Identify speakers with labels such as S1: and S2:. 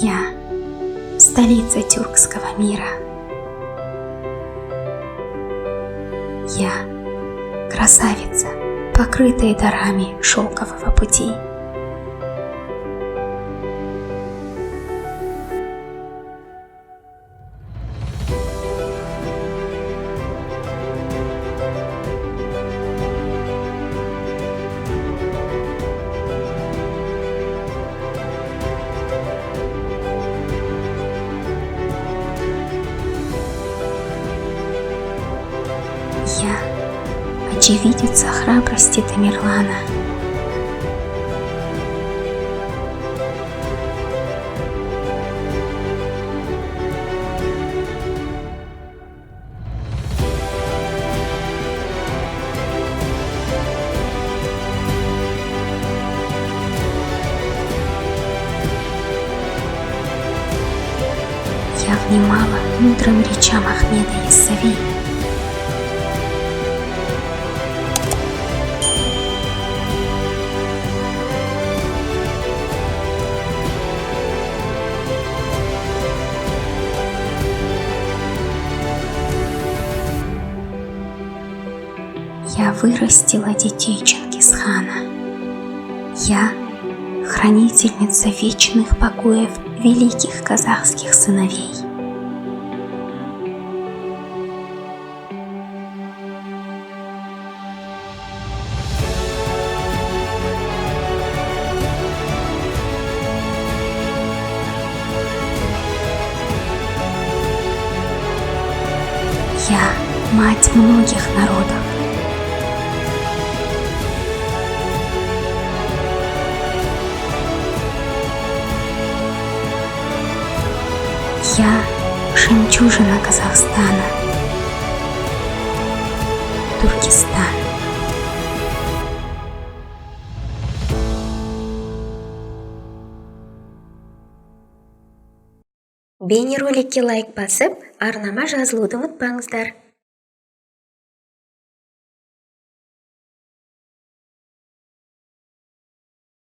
S1: Я – столица тюркского мира. Я – красавица, покрытая дарами шелкового пути. Я – очевидица храбрости Тамерлана. Я внимала мудрым речам Ахмеда Иссави. Я вырастила детей Чингисхана. Я – хранительница вечных покоев великих казахских сыновей. Я – мать многих народов. Я – жемчужина Казахстана, Туркестан.
S2: Бейнероликке лайк басып, арнама жазылуды ұмытпаңыздар.